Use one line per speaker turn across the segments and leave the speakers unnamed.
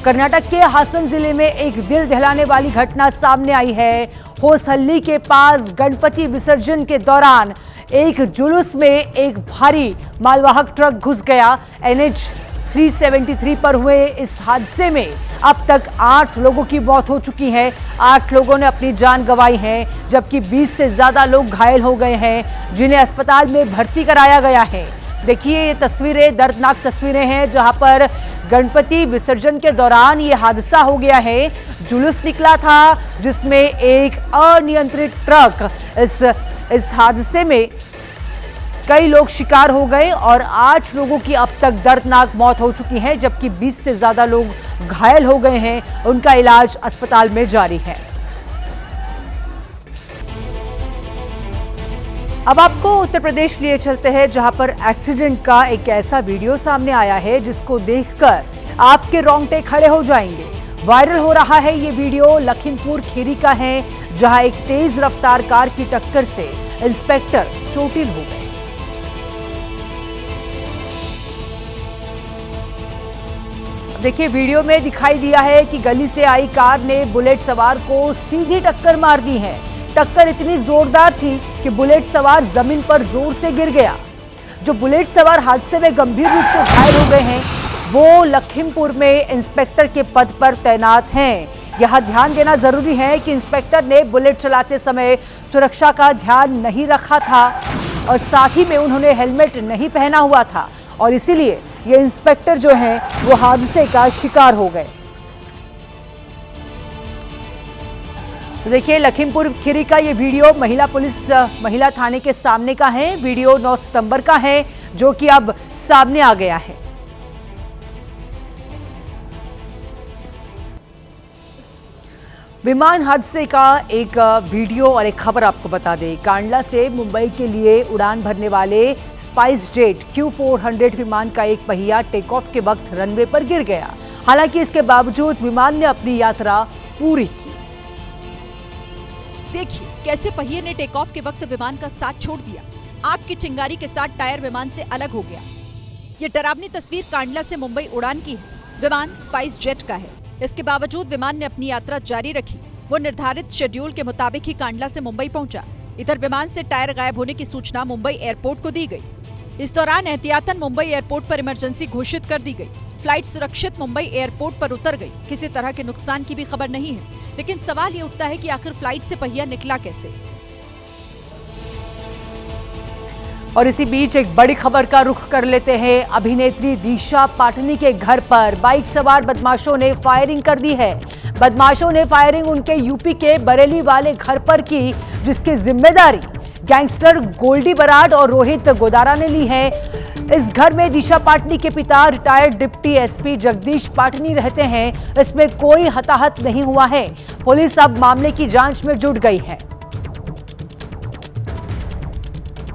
कर्नाटक के हासन जिले में एक दिल दहलाने वाली घटना सामने आई है। होसहल्ली के पास गणपति विसर्जन के दौरान एक जुलूस में एक भारी मालवाहक ट्रक घुस गया। NH 373 पर हुए इस हादसे में अब तक 8 लोगों की मौत हो चुकी है। 8 लोगों ने अपनी जान गंवाई है, जबकि 20 से ज्यादा लोग घायल हो गए हैं, जिन्हें अस्पताल में भर्ती कराया गया है। देखिए, ये तस्वीरें दर्दनाक तस्वीरें हैं, जहां पर गणपति विसर्जन के दौरान ये हादसा हो गया है। जुलूस निकला था जिसमें एक अनियंत्रित ट्रक इस हादसे में कई लोग शिकार हो गए और 8 लोगों की अब तक दर्दनाक मौत हो चुकी है, जबकि 20 से ज्यादा लोग घायल हो गए हैं। उनका इलाज अस्पताल में जारी है। अब आपको उत्तर प्रदेश लिए चलते हैं, जहां पर एक्सीडेंट का एक ऐसा वीडियो सामने आया है जिसको देखकर आपके रोंगटे खड़े हो जाएंगे। वायरल हो रहा है ये वीडियो लखीमपुर खीरी का है, जहां एक तेज रफ्तार कार की टक्कर से इंस्पेक्टर चोटिल हो गए। देखिए, वीडियो में दिखाई दिया है कि गली से आई कार ने बुलेट सवार को सीधी टक्कर मार दी है। टक्कर इतनी जोरदार थी कि बुलेट सवार जमीन पर जोर से गिर गया। जो बुलेट सवार हादसे में गंभीर रूप से घायल हो गए हैं, वो लखीमपुर में इंस्पेक्टर के पद पर तैनात हैं। यह ध्यान देना जरूरी है कि इंस्पेक्टर ने बुलेट चलाते समय सुरक्षा का ध्यान नहीं रखा था और साथ ही में उन्होंने हेलमेट नहीं पहना हुआ था, और इसीलिए ये इंस्पेक्टर जो हैं वो हादसे का शिकार हो गए। तो देखिए, लखीमपुर खीरी का ये वीडियो महिला थाने के सामने का है। वीडियो 9 सितंबर का है, जो कि अब सामने आ गया है। विमान हादसे का एक वीडियो और एक खबर आपको बता दें। कांडला से मुंबई के लिए उड़ान भरने वाले स्पाइस जेट Q400 विमान का एक पहिया टेक ऑफ के वक्त रनवे पर गिर गया। हालांकि इसके बावजूद विमान ने अपनी यात्रा पूरी की।
देखिए कैसे पहिए ने टेक ऑफ के वक्त विमान का साथ छोड़ दिया। आग की चिंगारी के साथ टायर विमान से अलग हो गया। ये डरावनी तस्वीर कांडला से मुंबई उड़ान की है। विमान स्पाइस जेट का है। इसके बावजूद विमान ने अपनी यात्रा जारी रखी। वो निर्धारित शेड्यूल के मुताबिक ही कांडला से मुंबई पहुंचा। इधर विमान से टायर गायब होने की सूचना मुंबई एयरपोर्ट को दी गई। इस दौरान एहतियातन मुंबई एयरपोर्ट पर इमरजेंसी घोषित कर दी गई। फ्लाइट सुरक्षित मुंबई एयरपोर्ट पर उतर गई। किसी तरह के नुकसान की भी खबर नहीं है, लेकिन सवाल ये उठता है कि आखिर फ्लाइट से पहिया निकला कैसे।
और इसी बीच एक बड़ी खबर का रुख कर लेते हैं। अभिनेत्री दिशा पाटनी के घर पर बाइक सवार बदमाशों ने फायरिंग कर दी है। बदमाशों ने फायरिंग उनके यूपी के बरेली वाले घर पर की, जिसकी जिम्मेदारी गैंगस्टर गोल्डी बराड और रोहित गोदारा ने ली है। इस घर में दिशा पाटनी के पिता retired deputy SP Jagdish Patani रहते हैं। इसमें कोई हताहत नहीं हुआ है। पुलिस अब मामले की जांच में जुट गई है।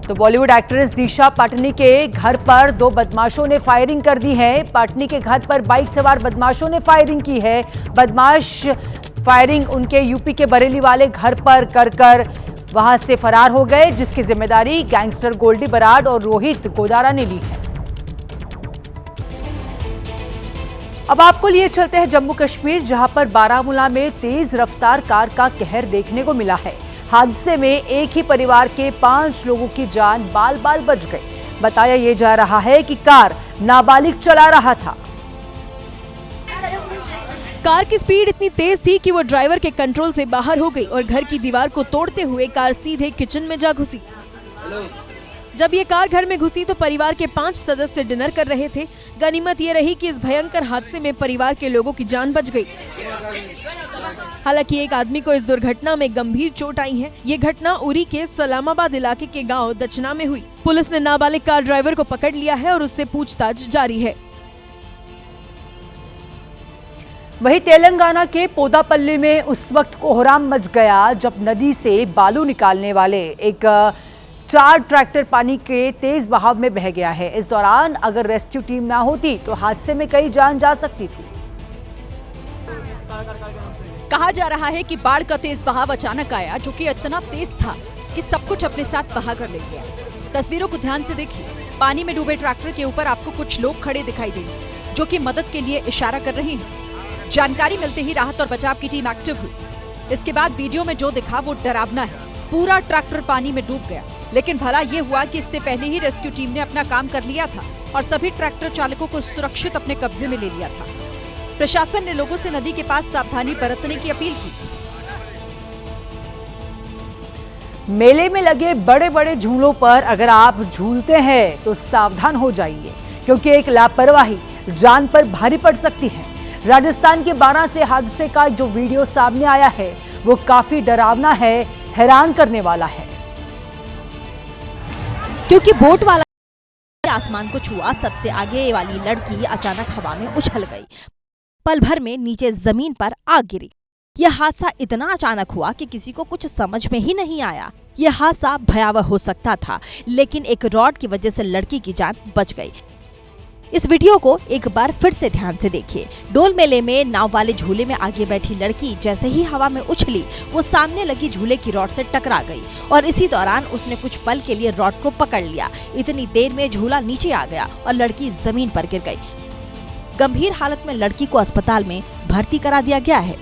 तो बॉलीवुड एक्ट्रेस दिशा पाटनी के घर पर 2 बदमाशों ने फायरिंग कर दी है। पाटनी के घर पर बाइक सवार बदमाशों ने फायरिंग की है। बदमाश फायरिंग उनके यूपी के बरेली वाले घर पर कर वहां से फरार हो गए, जिसकी जिम्मेदारी गैंगस्टर गोल्डी बराड और रोहित गोदारा ने ली है। अब आपको लिए चलते हैं जम्मू कश्मीर, जहां पर बारामूला में तेज रफ्तार कार का कहर देखने को मिला है। हादसे में एक ही परिवार के 5 लोगों की जान बाल बाल बच गई। बताया यह जा रहा है कि कार नाबालिग चला रहा था।
कार की स्पीड इतनी तेज थी कि वो ड्राइवर के कंट्रोल से बाहर हो गई और घर की दीवार को तोड़ते हुए कार सीधे किचन में जा घुसी। जब ये कार घर में घुसी तो परिवार के 5 सदस्य डिनर कर रहे थे। गनीमत ये रही कि इस भयंकर हादसे में परिवार के लोगों की जान बच गई। हालांकि एक आदमी को इस दुर्घटना में गंभीर चोट आई है। ये घटना उरी के सलामाबाद इलाके के गांव दचना में हुई। पुलिस ने नाबालिग कार ड्राइवर को पकड़ लिया है और उससे पूछताछ जारी है।
वहीं तेलंगाना के पोदापल्ली में उस वक्त कोहराम मच गया जब नदी से बालू निकालने वाले एक 4 ट्रैक्टर पानी के तेज बहाव में बह गया है। इस दौरान अगर रेस्क्यू टीम ना होती तो हादसे में कई जान जा सकती थी।
कहा जा रहा है कि बाढ़ का तेज बहाव अचानक आया, जो कि इतना तेज था कि सब कुछ अपने साथ बहा कर ले गया। तस्वीरों को ध्यान से देखिए। पानी में डूबे ट्रैक्टर के ऊपर आपको कुछ लोग खड़े दिखाई देंगे, जो कि मदद के लिए इशारा कर रहे हैं। जानकारी मिलते ही राहत और बचाव की टीम एक्टिव हुई। इसके बाद वीडियो में जो दिखा वो डरावना है। पूरा ट्रैक्टर पानी में डूब गया, लेकिन भला ये हुआ कि इससे पहले ही रेस्क्यू टीम ने अपना काम कर लिया था और सभी ट्रैक्टर चालकों को सुरक्षित अपने कब्जे में ले लिया था। प्रशासन ने लोगों से नदी के पास सावधानी बरतने की अपील की।
मेले में लगे बड़े बड़े झूलों पर अगर आप झूलते हैं तो सावधान हो जाइए, क्योंकि एक लापरवाही जान पर भारी पड़ सकती है। राजस्थान के 12 से हादसे का जो वीडियो सामने आया है वो काफी डरावना है, हैरान करने वाला है।
क्योंकि बोट वाला आसमान को छुआ, सबसे आगे वाली लड़की अचानक हवा में उछल गई। पल भर में नीचे जमीन पर आ गिरी। यह हादसा इतना अचानक हुआ कि किसी को कुछ समझ में ही नहीं आया। यह हादसा भयावह हो सकता था, लेकिन एक रॉड की वजह से लड़की की जान बच गई। इस वीडियो को एक बार फिर से ध्यान से देखिए। डोल मेले में नाव वाले झूले में आगे बैठी लड़की जैसे ही हवा में उछली, वो सामने लगी झूले की रॉड से टकरा गई और इसी दौरान उसने कुछ पल के लिए रॉड को पकड़ लिया। इतनी देर में झूला नीचे आ गया और लड़की जमीन पर गिर गई। गंभीर हालत में लड़की को अस्पताल में भर्ती करा दिया गया है।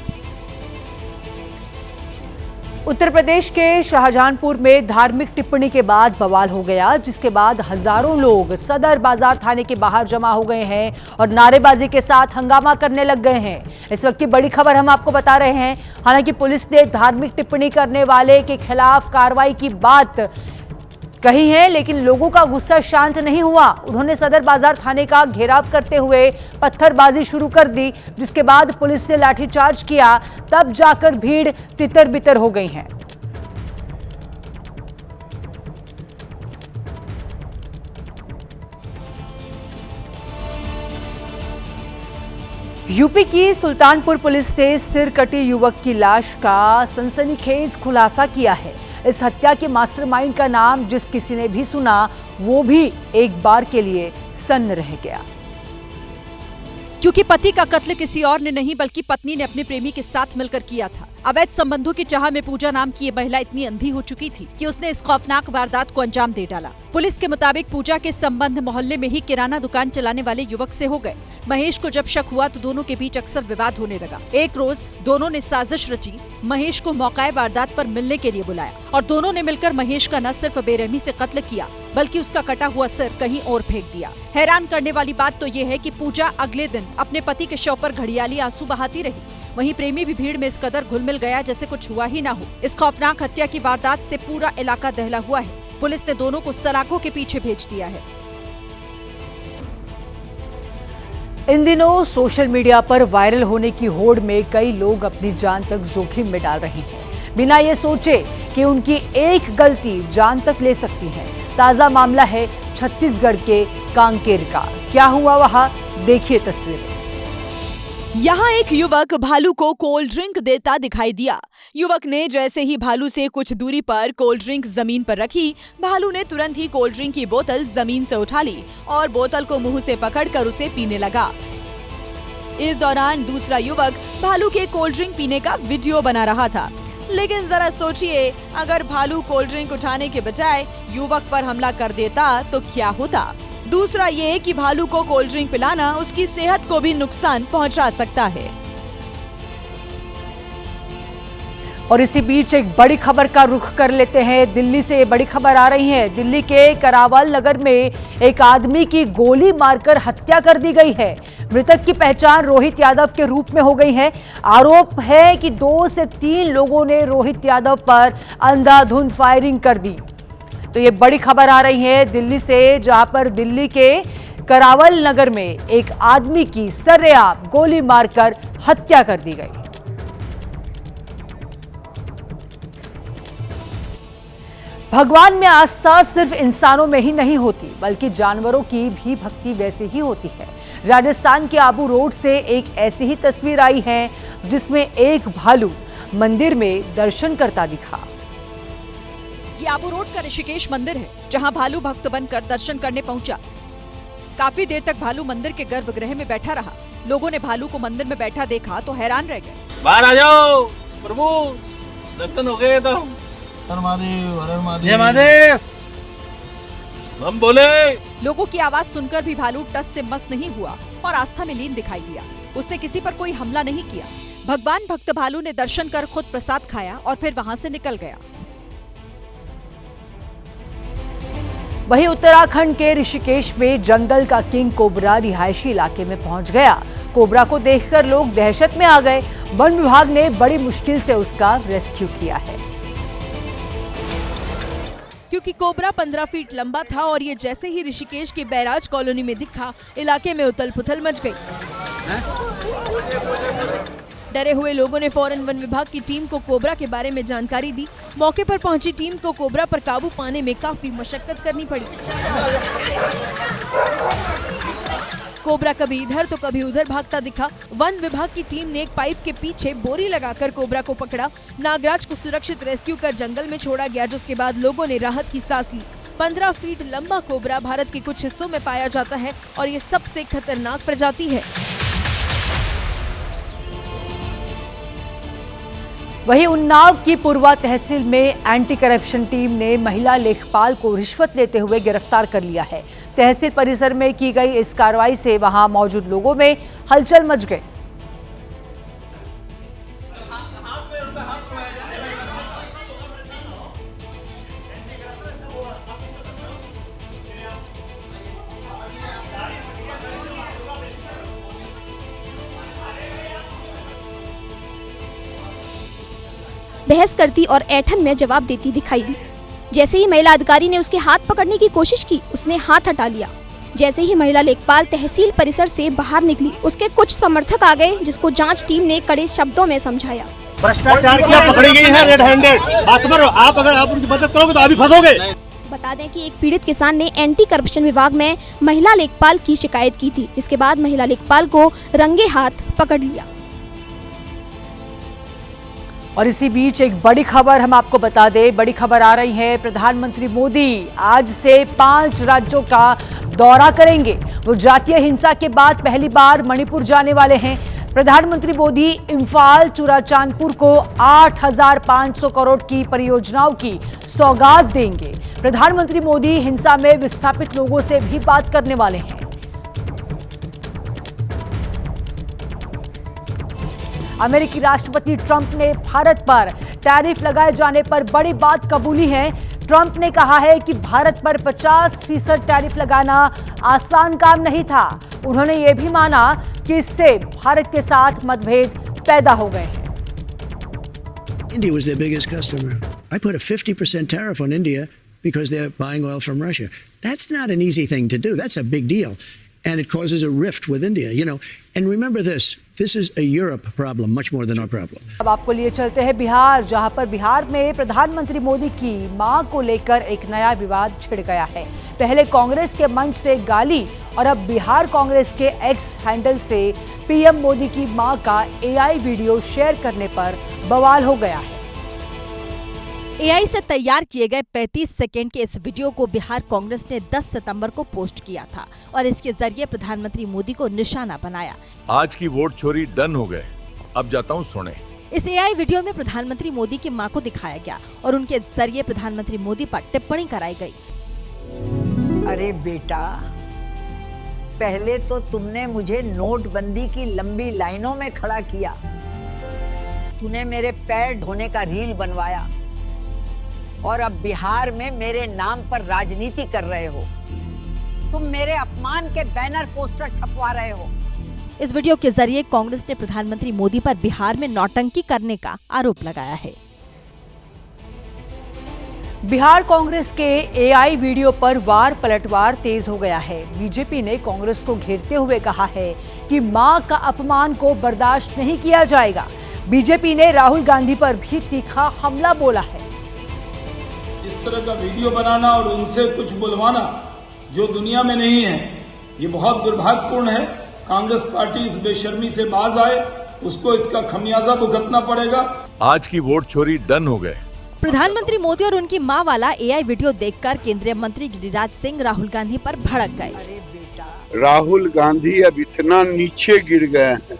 उत्तर प्रदेश के शाहजहांपुर में धार्मिक टिप्पणी के बाद बवाल हो गया, जिसके बाद हजारों लोग सदर बाजार थाने के बाहर जमा हो गए हैं और नारेबाजी के साथ हंगामा करने लग गए हैं। इस वक्त की बड़ी खबर हम आपको बता रहे हैं। हालांकि पुलिस ने धार्मिक टिप्पणी करने वाले के खिलाफ कार्रवाई की बात कही है, लेकिन लोगों का गुस्सा शांत नहीं हुआ। उन्होंने सदर बाजार थाने का घेराव करते हुए पत्थरबाजी शुरू कर दी, जिसके बाद पुलिस से लाठीचार्ज किया। तब जाकर भीड़ तितर बितर हो गई है। यूपी की सुल्तानपुर पुलिस ने सिर कटी युवक की लाश का सनसनीखेज खुलासा किया है। इस हत्या के मास्टरमाइंड का नाम जिस किसी ने भी सुना, वो भी एक बार के लिए सन्न रह गया।
क्योंकि पति का कत्ल किसी और ने नहीं बल्कि पत्नी ने अपने प्रेमी के साथ मिलकर किया था। अवैध संबंधों की चाह में पूजा नाम की ये महिला इतनी अंधी हो चुकी थी कि उसने इस खौफनाक वारदात को अंजाम दे डाला। पुलिस के मुताबिक पूजा के संबंध मोहल्ले में ही किराना दुकान चलाने वाले युवक से हो गए। महेश को जब शक हुआ तो दोनों के बीच अक्सर विवाद होने लगा। एक रोज दोनों ने साजिश रची, महेश को मौकाए वारदात पर मिलने के लिए बुलाया और दोनों ने मिलकर महेश का न सिर्फ बेरहमी से कत्ल किया बल्कि उसका कटा हुआ सिर कहीं और फेंक दिया। हैरान करने वाली बात तो ये है कि पूजा अगले दिन अपने पति के शव पर घड़ियाली आंसू बहाती रही। वहीं प्रेमी भी भीड़ में इस कदर घुल मिल गया जैसे कुछ हुआ ही ना हो। इस खौफनाक हत्या की वारदात से पूरा इलाका दहला हुआ है। पुलिस ने दोनों को सलाखों के पीछे भेज दिया है।
इन दिनों सोशल मीडिया पर वायरल होने की होड़ में कई लोग अपनी जान तक जोखिम में डाल रहे हैं, बिना ये सोचे कि उनकी एक गलती जान तक ले सकती है। ताजा मामला है छत्तीसगढ़ के कांकेर का। क्या हुआ वहां, देखिए तस्वीरें।
यहाँ एक युवक भालू को कोल्ड ड्रिंक देता दिखाई दिया। युवक ने जैसे ही भालू से कुछ दूरी पर कोल्ड ड्रिंक जमीन पर रखी, भालू ने तुरंत ही कोल्ड ड्रिंक की बोतल जमीन से उठा ली और बोतल को मुंह से पकड़कर उसे पीने लगा। इस दौरान दूसरा युवक भालू के कोल्ड ड्रिंक पीने का वीडियो बना रहा था। लेकिन जरा सोचिए, अगर भालू कोल्ड ड्रिंक उठाने के बजाय युवक पर हमला कर देता तो क्या होता। दूसरा ये कि भालू को कोल्ड ड्रिंक पिलाना उसकी सेहत को भी नुकसान पहुंचा सकता है।
और इसी बीच एक बड़ी खबर का रुख कर लेते हैं। दिल्ली से ये बड़ी खबर आ रही है। दिल्ली के करावल नगर में एक आदमी की गोली मारकर हत्या कर दी गई है। मृतक की पहचान रोहित यादव के रूप में हो गई है। आरोप है कि 2 से 3 लोगों ने रोहित यादव पर अंधाधुंध फायरिंग कर दी। तो ये बड़ी खबर आ रही है दिल्ली से, जहां पर दिल्ली के करावल नगर में एक आदमी की सरेआम गोली मारकर हत्या कर दी गई। भगवान में आस्था सिर्फ इंसानों में ही नहीं होती, बल्कि जानवरों की भी भक्ति वैसे ही होती है। राजस्थान के आबू रोड से एक ऐसी ही तस्वीर आई है, जिसमें एक भालू मंदिर में दर्शन करता दिखा।
ये आबू रोड का ऋषिकेश मंदिर है, जहां भालू भक्त बनकर दर्शन करने पहुंचा। काफी देर तक भालू मंदिर के गर्भगृह में बैठा रहा। लोगों ने भालू को मंदिर में बैठा देखा तो हैरान रह गए।
बाहर आ जाओ प्रभु, दर्शन हो गए तो हर महादेव हम बोले।
लोगों की आवाज सुनकर भी भालू टस से मस नहीं हुआ और आस्था में लीन दिखाई दिया। उसने किसी पर कोई हमला नहीं किया। भगवान भक्त भालू ने दर्शन कर खुद प्रसाद खाया और फिर वहां से निकल गया।
वहीं उत्तराखंड के ऋषिकेश में जंगल का किंग कोबरा रिहायशी इलाके में पहुंच गया। कोबरा को देखकर लोग दहशत में आ गए। वन विभाग ने बड़ी मुश्किल से उसका रेस्क्यू किया है,
क्योंकि कोबरा 15 फीट लंबा था और ये जैसे ही ऋषिकेश के बैराज कॉलोनी में दिखा, इलाके में उथल पुथल मच गई। डरे हुए लोगों ने फौरन वन विभाग की टीम को कोबरा के बारे में जानकारी दी। मौके पर पहुंची टीम को कोबरा पर काबू पाने में काफी मशक्कत करनी पड़ी। कोबरा कभी इधर तो कभी उधर भागता दिखा। वन विभाग की टीम ने एक पाइप के पीछे बोरी लगाकर कोबरा को पकड़ा। नागराज को सुरक्षित रेस्क्यू कर जंगल में छोड़ा गया, जिसके बाद लोगों ने राहत की सांस ली। 15 फीट लंबा कोबरा भारत के कुछ हिस्सों में पाया जाता है और ये सबसे खतरनाक प्रजाति है।
वहीं उन्नाव की पुरवा तहसील में एंटी करप्शन टीम ने महिला लेखपाल को रिश्वत लेते हुए गिरफ्तार कर लिया है। तहसील परिसर में की गई इस कार्रवाई से वहां मौजूद लोगों में हलचल मच गई।
बहस करती और ऐठन में जवाब देती दिखाई दी। जैसे ही महिला अधिकारी ने उसके हाथ पकड़ने की कोशिश की, उसने हाथ हटा लिया। जैसे ही महिला लेखपाल तहसील परिसर से बाहर निकली, उसके कुछ समर्थक आ गए, जिसको जांच टीम ने कड़े शब्दों में समझाया।
भ्रष्टाचार किया, पकड़ी गई है रेड हैंडेड। अगर आप उनकी मदद करोगे तो अभी फंसोगे।
बता दें कि एक पीड़ित किसान ने एंटी करप्शन विभाग में महिला लेखपाल की शिकायत की थी, जिसके बाद महिला लेखपाल को रंगे हाथ पकड़ लिया।
और इसी बीच एक बड़ी खबर हम आपको बता दें, बड़ी खबर आ रही है। प्रधानमंत्री मोदी आज से 5 राज्यों का दौरा करेंगे। वो जातीय हिंसा के बाद पहली बार मणिपुर जाने वाले हैं। प्रधानमंत्री मोदी इम्फाल चुराचांदपुर को 8,500 करोड़ की परियोजनाओं की सौगात देंगे। प्रधानमंत्री मोदी हिंसा में विस्थापित लोगों से भी बात करने वाले हैं। अमेरिकी राष्ट्रपति ट्रंप ने भारत पर टैरिफ लगाए जाने पर बड़ी बात कबूली है। ट्रंप ने कहा है कि भारत पर 50% टैरिफ लगाना आसान काम नहीं था। उन्होंने ये भी माना कि इससे भारत के साथ मतभेद पैदा हो गए हैं।
India was their biggest customer. I put a 50% tariff on India because they're buying oil from Russia. That's not an easy thing to do. That's a big deal. And it causes a rift with India, you know. And remember this is a Europe problem, much more than our problem.
अब आपको लिए चलते हैं बिहार, जहां पर बिहार में प्रधानमंत्री मोदी की मां को लेकर एक नया विवाद छिड़ गया है। पहले कांग्रेस के मंच से गाली और अब बिहार कांग्रेस के एक्स हैंडल से पीएम मोदी की मां का एआई वीडियो शेयर करने पर बवाल हो गया है।
एआई से तैयार किए गए 35 सेकेंड के इस वीडियो को बिहार कांग्रेस ने 10 सितंबर को पोस्ट किया था और इसके जरिए प्रधानमंत्री मोदी को निशाना बनाया।
आज की वोट चोरी डन हो गए, अब जाता हूँ सोने।
इस एआई वीडियो में प्रधानमंत्री मोदी की मां को दिखाया गया और उनके जरिए प्रधानमंत्री मोदी पर टिप्पणी कराई गई।
अरे बेटा, पहले तो तुमने मुझे नोटबंदी की लंबी लाइनों में खड़ा किया, तूने मेरे पैर धोने का रील बनवाया और अब बिहार में मेरे नाम पर राजनीति कर रहे हो। तुम मेरे अपमान के बैनर पोस्टर छपवा रहे हो।
इस वीडियो के जरिए कांग्रेस ने प्रधानमंत्री मोदी पर बिहार में नौटंकी करने का आरोप लगाया है।
बिहार कांग्रेस के एआई वीडियो पर वार पलटवार तेज हो गया है। बीजेपी ने कांग्रेस को घेरते हुए कहा है कि मां का अपमान को बर्दाश्त नहीं किया जाएगा। बीजेपी ने राहुल गांधी पर भी तीखा हमला बोला है।
इस तरह का वीडियो बनाना और उनसे कुछ बुलवाना जो दुनिया में नहीं है, ये बहुत दुर्भाग्यपूर्ण है। कांग्रेस पार्टी इस बेशर्मी से बाज आए, उसको इसका खमियाजा भुगतना पड़ेगा।
आज की वोट चोरी डन हो गए।
प्रधानमंत्री मोदी और उनकी मां वाला एआई वीडियो देखकर केंद्रीय मंत्री गिरिराज सिंह राहुल गांधी पर भड़क गए।
राहुल गांधी अब इतना नीचे गिर गए हैं।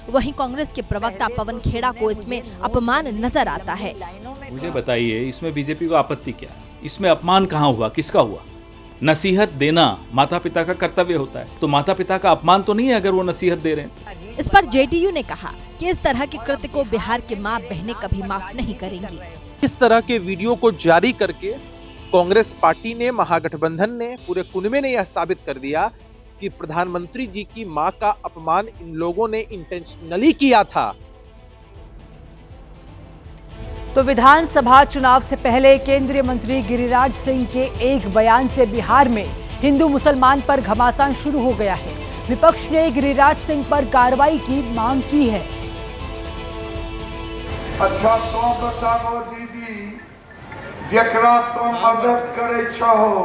वहीं कांग्रेस के प्रवक्ता पवन खेड़ा को इसमें अपमान नजर आता है।
मुझे बताइए, इसमें बीजेपी को आपत्ति क्या है? इसमें अपमान कहाँ हुआ, किसका हुआ? नसीहत देना माता पिता का कर्तव्य होता है, तो माता पिता का अपमान तो नहीं है अगर वो नसीहत दे रहे हैं।
इस पर जेडीयू ने कहा कि इस तरह के कृत्य को बिहार के मां बहनें कभी माफ नहीं करेंगी।
इस तरह के वीडियो को जारी करके कांग्रेस पार्टी ने, महागठबंधन ने, पूरे कुनबे ने यह साबित कर दिया कि प्रधानमंत्री जी की मां का अपमान इन लोगों ने इंटेंशनली किया था।
तो विधानसभा चुनाव से पहले केंद्रीय मंत्री गिरिराज सिंह के एक बयान से बिहार में हिंदू मुसलमान पर घमासान शुरू हो गया है। विपक्ष ने गिरिराज सिंह पर कार्रवाई की मांग की है।
अच्छा तो बताओ दीदी, जकरा तो मदद करे छहो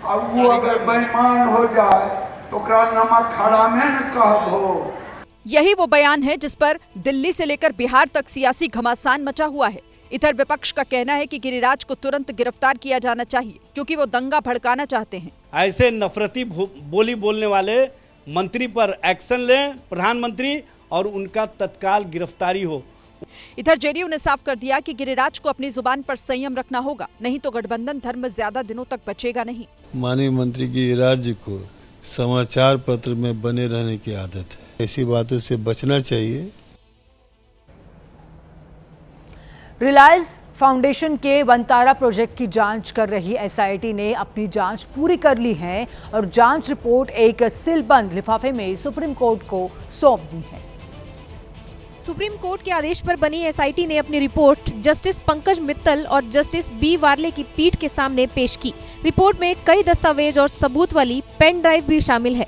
और वो अगर बेईमान हो जाए तो ओकरा नमक हरामे न कहबो।
यही वो बयान है जिस पर दिल्ली से लेकर बिहार तक सियासी घमासान मचा हुआ है। इधर विपक्ष का कहना है कि गिरिराज को तुरंत गिरफ्तार किया जाना चाहिए क्योंकि वो दंगा भड़काना चाहते हैं।
ऐसे नफरती बोली बोलने वाले मंत्री पर एक्शन लें प्रधानमंत्री और उनका तत्काल गिरफ्तारी हो।
इधर जेडीयू ने साफ कर दिया कि गिरिराज को अपनी जुबान पर संयम रखना होगा, नहीं तो गठबंधन धर्म ज्यादा दिनों तक बचेगा नहीं।
माननीय मंत्री गिरिराज जी को समाचार पत्र में बने रहने की आदत है, ऐसी बातों से बचना चाहिए।
रिलायंस फाउंडेशन के वनतारा प्रोजेक्ट की जांच कर रही एसआईटी ने अपनी जांच पूरी कर ली है और जांच रिपोर्ट एक सीलबंद लिफाफे में सुप्रीम कोर्ट को सौंप दी है।
सुप्रीम कोर्ट के आदेश पर बनी एसआईटी ने अपनी रिपोर्ट जस्टिस पंकज मित्तल और जस्टिस बी वार्ले की पीठ के सामने पेश की। रिपोर्ट में कई दस्तावेज और सबूत वाली पेन ड्राइव भी शामिल है।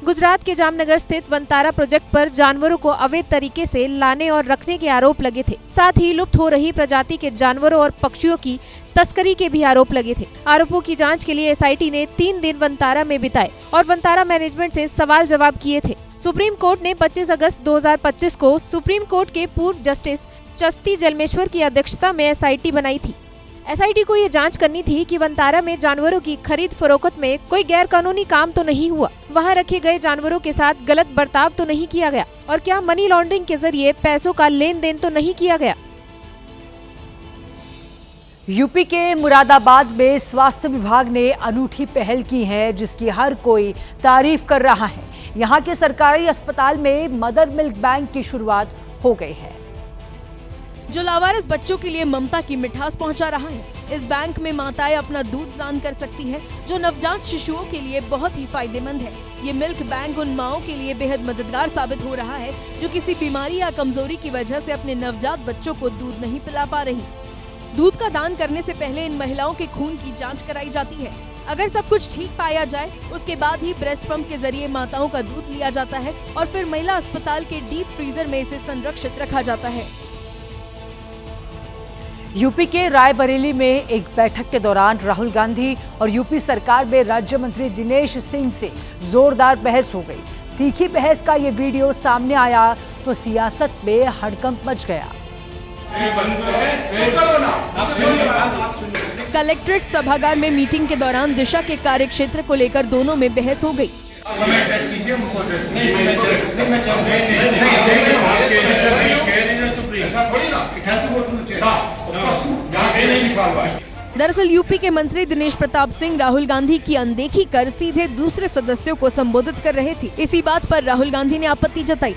गुजरात के जामनगर स्थित वनतारा प्रोजेक्ट पर जानवरों को अवैध तरीके से लाने और रखने के आरोप लगे थे। साथ ही लुप्त हो रही प्रजाति के जानवरों और पक्षियों की तस्करी के भी आरोप लगे थे। आरोपों की जांच के लिए एसआईटी ने 3 दिन वनतारा में बिताए और वनतारा मैनेजमेंट से सवाल जवाब किए थे। सुप्रीम कोर्ट ने 25 अगस्त 2025 को सुप्रीम कोर्ट के पूर्व जस्टिस चस्ती जलमेश्वर की अध्यक्षता में एसआईटी बनाई थी। एसआईटी को ये जांच करनी थी कि वनतारा में जानवरों की खरीद फरोख्त में कोई गैर कानूनी काम तो नहीं हुआ, वहां रखे गए जानवरों के साथ गलत बर्ताव तो नहीं किया गया और क्या मनी लॉन्ड्रिंग के जरिए पैसों का लेन देन तो नहीं किया गया।
यूपी के मुरादाबाद में स्वास्थ्य विभाग ने अनूठी पहल की है जिसकी हर कोई तारीफ कर रहा है। यहाँ के सरकारी अस्पताल में मदर मिल्क बैंक की शुरुआत हो गई है
जो लावारिस बच्चों के लिए ममता की मिठास पहुंचा रहा है। इस बैंक में माताएं अपना दूध दान कर सकती हैं, जो नवजात शिशुओं के लिए बहुत ही फायदेमंद है। ये मिल्क बैंक उन माओं के लिए बेहद मददगार साबित हो रहा है जो किसी बीमारी या कमजोरी की वजह से अपने नवजात बच्चों को दूध नहीं पिला पा रही। दूध का दान करने से पहले इन महिलाओं के खून की जाँच कराई जाती है। अगर सब कुछ ठीक पाया जाए उसके बाद ही ब्रेस्ट पंप के जरिए माताओं का दूध लिया जाता है और फिर महिला अस्पताल के डीप फ्रीजर में इसे संरक्षित रखा जाता है।
यूपी के रायबरेली में एक बैठक के दौरान राहुल गांधी और यूपी सरकार में राज्य मंत्री दिनेश सिंह से जोरदार बहस हो गई। तीखी बहस का ये वीडियो सामने आया तो सियासत में हड़कंप मच गया।
कलेक्ट्रेट सभागार में मीटिंग के दौरान दिशा के कार्यक्षेत्र को लेकर दोनों में बहस हो गई। दरअसल यूपी के मंत्री दिनेश प्रताप सिंह राहुल गांधी की अनदेखी कर सीधे दूसरे सदस्यों को संबोधित कर रहे थे। इसी बात पर राहुल गांधी ने आपत्ति जताई।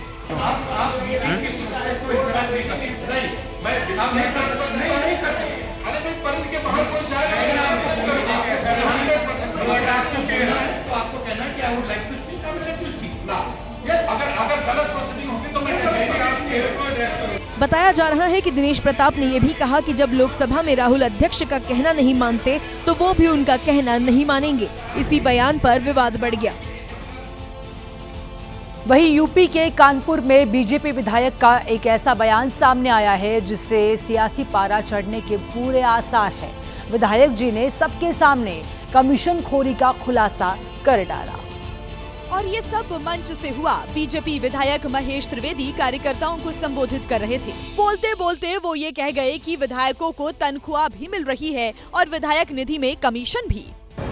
बताया जा रहा है कि दिनेश प्रताप ने यह भी कहा कि जब लोकसभा में राहुल अध्यक्ष का कहना नहीं मानते तो वो भी उनका कहना नहीं मानेंगे। इसी बयान पर विवाद बढ़ गया।
वहीं यूपी के कानपुर में बीजेपी विधायक का एक ऐसा बयान सामने आया है जिससे सियासी पारा चढ़ने के पूरे आसार है। विधायक जी ने सबके सामने कमीशन खोरी का खुलासा कर डाला।
और ये सब मंच से हुआ। बीजेपी विधायक महेश त्रिवेदी कार्यकर्ताओं को संबोधित कर रहे थे। बोलते बोलते वो ये कह गए कि विधायकों को तनख्वाह भी मिल रही है और विधायक निधि में कमीशन भी।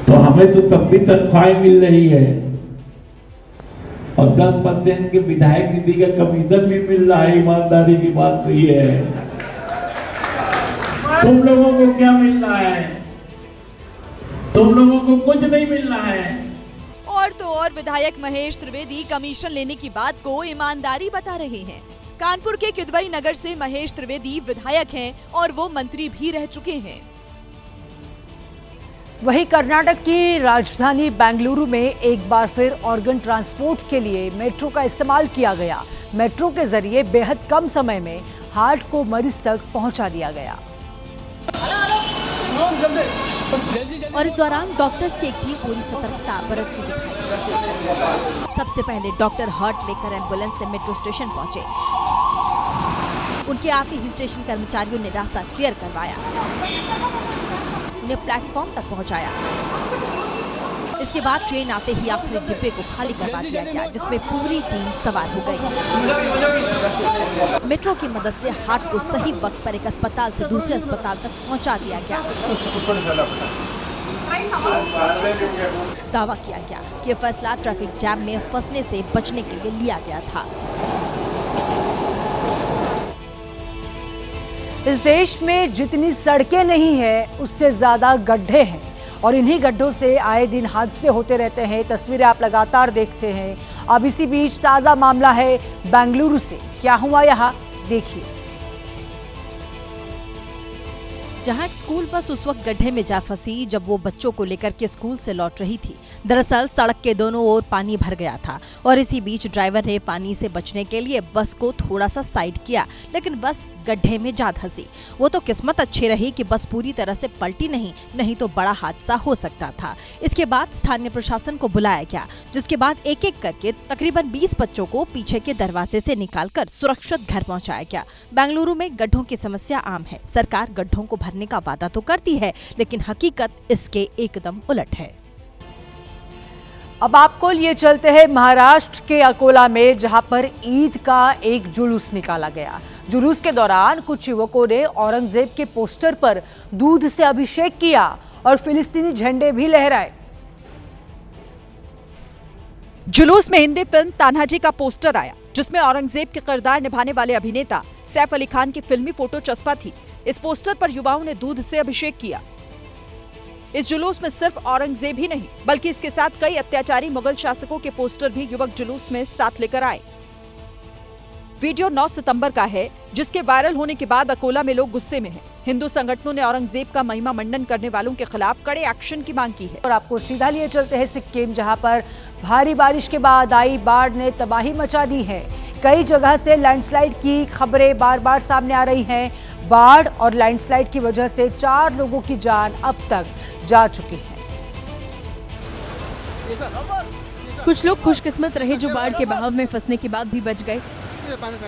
तो हमें तो तब भी तनख्वाह मिल रही है और 10% के विधायक निधि का कमीशन भी मिल रहा है। ईमानदारी की बात तो ये है। तुम लोगों को क्या मिल रहा है? तुम लोगों को कुछ नहीं मिल रहा है।
और तो और विधायक महेश त्रिवेदी कमीशन लेने की बात को ईमानदारी बता रहे हैं। कानपुर के किदवई नगर से महेश त्रिवेदी विधायक हैं और वो मंत्री भी रह चुके हैं।
वहीं कर्नाटक की राजधानी बेंगलुरु में एक बार फिर ऑर्गन ट्रांसपोर्ट के लिए मेट्रो का इस्तेमाल किया गया। मेट्रो के जरिए बेहद कम समय में हार्ट को मरीज तक पहुंचा दिया गया।
और इस दौरान डॉक्टर्स की एक टीम पूरी सतर्कता बरतती दिखाई। सबसे पहले डॉक्टर हार्ट लेकर एम्बुलेंस से मेट्रो स्टेशन पहुंचे। उनके आते ही स्टेशन कर्मचारियों ने रास्ता क्लियर करवाया, उन्हें प्लेटफॉर्म तक पहुंचाया। इसके बाद ट्रेन आते ही आखिरी डिब्बे को खाली करवा दिया गया, जिसमें पूरी टीम सवार हो गई। मेट्रो की मदद से हार्ट को सही वक्त पर एक अस्पताल से दूसरे अस्पताल तक पहुंचा दिया गया। दावा किया गया कि यह फैसला ट्रैफिक जैम में फंसने से बचने के लिए लिया गया था।
इस देश में जितनी सड़कें नहीं हैं, उससे ज्यादा गड्ढे हैं और इन्हीं गड्ढों से आए दिन हादसे होते रहते हैं। तस्वीरें आप लगातार देखते हैं। अब इसी बीच ताजा मामला है बेंगलुरु से। क्या हुआ यहाँ देखिए।
जहां एक स्कूल बस उस वक्त गड्ढे में जा फंसी जब वो बच्चों को लेकर के स्कूल से लौट रही थी। दरअसल सड़क के दोनों ओर पानी भर गया था और इसी बीच ड्राइवर ने पानी से बचने के लिए बस को थोड़ा सा साइड किया, लेकिन बस गड्ढे में जा धंसी। वो तो किस्मत अच्छी रही कि बस पूरी तरह से पलटी नहीं तो बड़ा हादसा हो सकता था। इसके बाद स्थानीय प्रशासन को बुलाया गया, जिसके बाद एक एक करके तकरीबन 20 बच्चों को पीछे के दरवाजे से निकालकर सुरक्षित घर पहुंचाया गया। बेंगलुरु में गड्ढों की समस्या आम है। सरकार गड्ढों को भरने का वादा तो करती है, लेकिन हकीकत इसके एकदम उलट है।
अब आपको लिए चलते हैं महाराष्ट्र के अकोला में, जहां पर ईद का एक जुलूस निकाला गया। जुलूस के दौरान कुछ युवकों ने औरंगजेब के पोस्टर पर दूध से अभिषेक किया और फिलिस्तीनी झंडे भी लहराए।
जुलूस में हिंदी फिल्म तान्हाजी का पोस्टर आया, जिसमें औरंगजेब के किरदार निभाने वाले अभिनेता सैफ अली खान की फिल्मी फोटो चस्पा थी। इस पोस्टर पर युवाओं ने दूध से अभिषेक किया। इस जुलूस में सिर्फ औरंगजेब ही नहीं, बल्कि इसके साथ कई अत्याचारी मुगल शासकों के पोस्टर भी युवक जुलूस में साथ लेकर आए। वीडियो 9 सितंबर का है, जिसके वायरल होने के बाद अकोला में लोग गुस्से में हैं। हिंदू संगठनों ने औरंगजेब का महिमा मंडन करने वालों के खिलाफ कड़े एक्शन की मांग की है।
और आपको सीधा लिए चलते हैं सिक्किम, जहां पर भारी बारिश के बाद आई बाढ़ ने तबाही मचा दी है। कई जगह से लैंडस्लाइड की खबरें बार बार सामने आ रही हैं। बाढ़ और लैंडस्लाइड की वजह से 4 लोगों की जान अब तक जा चुकी है।
कुछ लोग खुशकिस्मत रहे जो बाढ़ के बहाव में फंसने के बाद भी बच गए।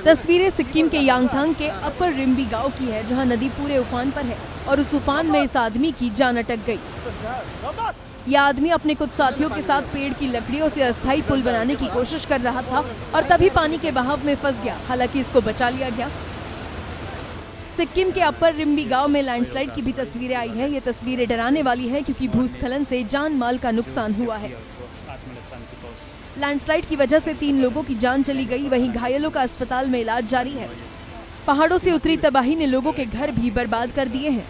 तस्वीरें सिक्किम के यांगथांग के अपर रिम्बी गांव की है, जहां नदी पूरे उफान पर है और उस उफान में इस आदमी की जान अटक गई। यह आदमी अपने कुछ साथियों के साथ पेड़ की लकड़ियों से अस्थायी पुल बनाने की कोशिश कर रहा था और तभी पानी के बहाव में फंस गया। हालांकि इसको बचा लिया गया। सिक्किम के अपर रिम्बी गांव में लैंडस्लाइड की भी तस्वीरें आई हैं। ये तस्वीरें डराने वाली हैं, क्योंकि भूस्खलन से जान माल का नुकसान हुआ है। लैंडस्लाइड की वजह से 3 लोगों की जान चली गई, वहीं घायलों का अस्पताल में इलाज जारी है। पहाड़ों से उतरी तबाही ने लोगों के घर भी बर्बाद कर दिए हैं।